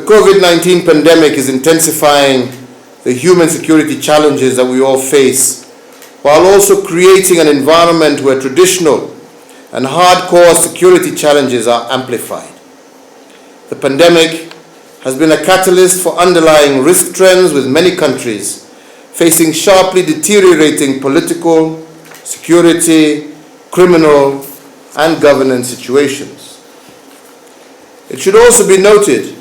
COVID-19 pandemic is intensifying the human security challenges that we all face, while also creating an environment where traditional and hardcore security challenges are amplified. The pandemic has been a catalyst for underlying risk trends, with many countries facing sharply deteriorating political, security, criminal, and governance situations. It should also be noted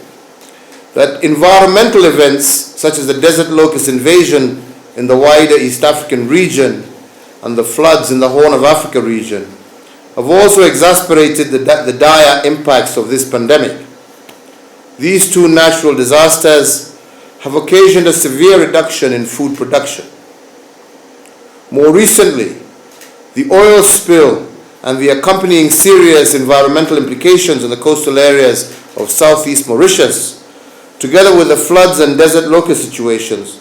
that environmental events such as the desert locust invasion in the wider East African region and the floods in the Horn of Africa region have also exacerbated the dire impacts of this pandemic. These two natural disasters have occasioned a severe reduction in food production. More recently, the oil spill and the accompanying serious environmental implications in the coastal areas of southeast Mauritius, together with the floods and desert locust situations,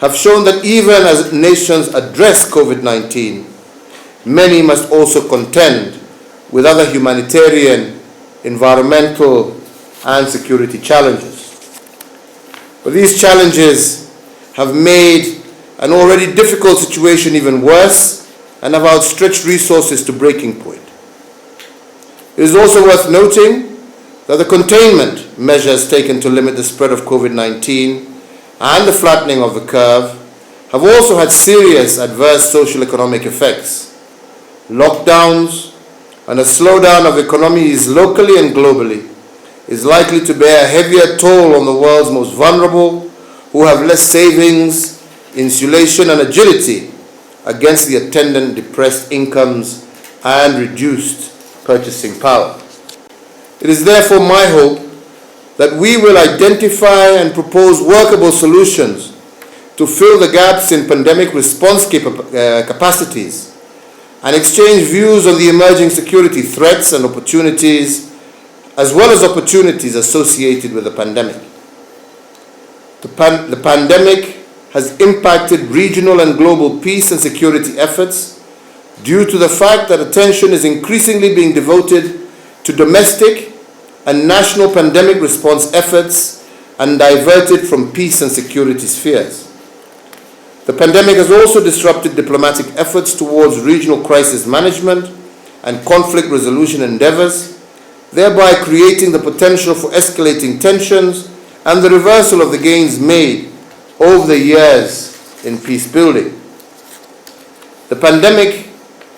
have shown that even as nations address COVID-19, many must also contend with other humanitarian, environmental, and security challenges. But these challenges have made an already difficult situation even worse and have outstretched resources to breaking point. It is also worth noting that the containment measures taken to limit the spread of COVID-19 and the flattening of the curve have also had serious adverse socio-economic effects. Lockdowns and a slowdown of economies locally and globally is likely to bear a heavier toll on the world's most vulnerable, who have less savings, insulation, and agility against the attendant depressed incomes and reduced purchasing power. It is therefore my hope that we will identify and propose workable solutions to fill the gaps in pandemic response capacities and exchange views on the emerging security threats and opportunities, as well as opportunities associated with the pandemic. The pandemic has impacted regional and global peace and security efforts due to the fact that attention is increasingly being devoted to domestic and national pandemic response efforts and diverted from peace and security spheres. The pandemic has also disrupted diplomatic efforts towards regional crisis management and conflict resolution endeavors, thereby creating the potential for escalating tensions and the reversal of the gains made over the years in peace building. The pandemic,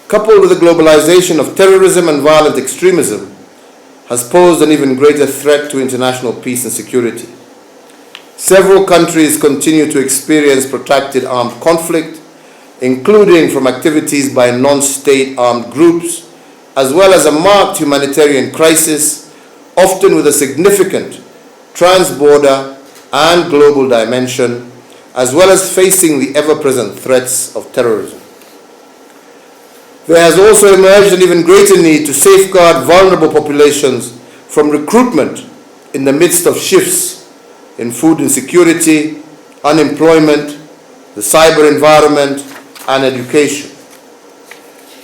coupled with the globalization of terrorism and violent extremism, has posed an even greater threat to international peace and security. Several countries continue to experience protracted armed conflict, including from activities by non-state armed groups, as well as a marked humanitarian crisis, often with a significant trans-border and global dimension, as well as facing the ever-present threats of terrorism. There has also emerged an even greater need to safeguard vulnerable populations from recruitment in the midst of shifts in food insecurity, unemployment, the cyber environment, and education.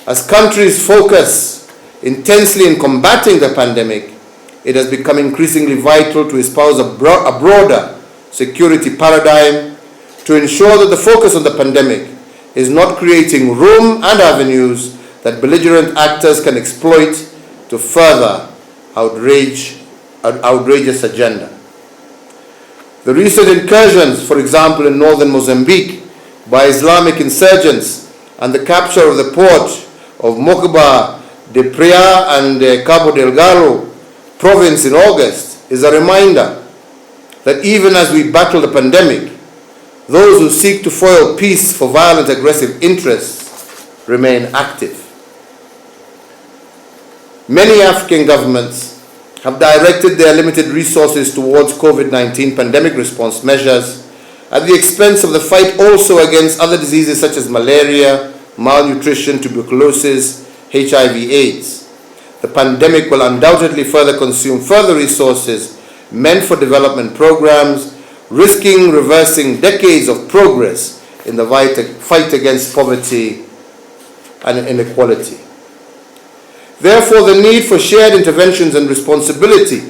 As countries focus intensely in combating the pandemic, it has become increasingly vital to espouse a broader security paradigm to ensure that the focus on the pandemic is not creating room and avenues that belligerent actors can exploit to further outrageous agenda. The recent incursions, for example, in northern Mozambique by Islamic insurgents and the capture of the port of Aqaba de Praia and Cabo Delgado province in August, is a reminder that even as we battle the pandemic, those who seek to foil peace for violent, aggressive interests remain active. Many African governments have directed their limited resources towards COVID-19 pandemic response measures at the expense of the fight also against other diseases such as malaria, malnutrition, tuberculosis, HIV/AIDS. The pandemic will undoubtedly consume further resources meant for development programs, risking reversing decades of progress in the fight against poverty and inequality. Therefore, the need for shared interventions and responsibility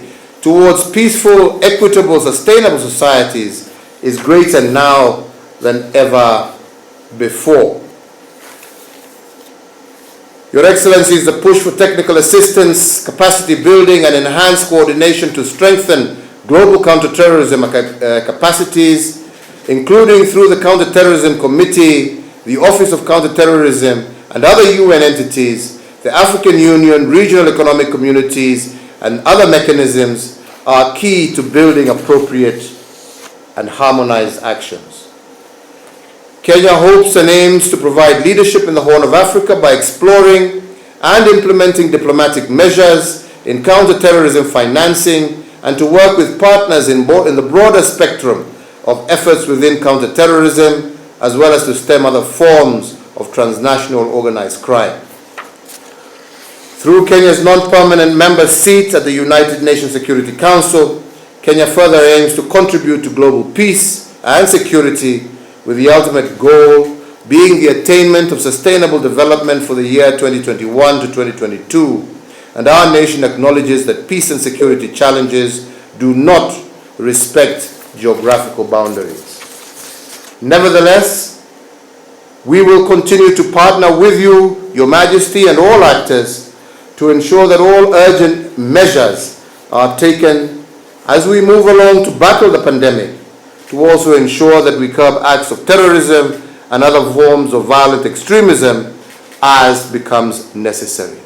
towards peaceful, equitable, sustainable societies is greater now than ever before. Your Excellencies, the push for technical assistance, capacity building, and enhanced coordination to strengthen global counterterrorism capacities, including through the Counterterrorism Committee, the Office of Counterterrorism, and other UN entities, the African Union, regional economic communities, and other mechanisms are key to building appropriate and harmonized actions. Kenya hopes and aims to provide leadership in the Horn of Africa by exploring and implementing diplomatic measures in counterterrorism financing and to work with partners in the broader spectrum of efforts within counterterrorism, as well as to stem other forms of transnational organized crime. Through Kenya's non-permanent member seat at the United Nations Security Council, Kenya further aims to contribute to global peace and security, with the ultimate goal being the attainment of sustainable development for the year 2021 to 2022, and our nation acknowledges that peace and security challenges do not respect geographical boundaries. Nevertheless, we will continue to partner with you, Your Majesty, and all actors to ensure that all urgent measures are taken as we move along to battle the pandemic, to also ensure that we curb acts of terrorism and other forms of violent extremism as becomes necessary.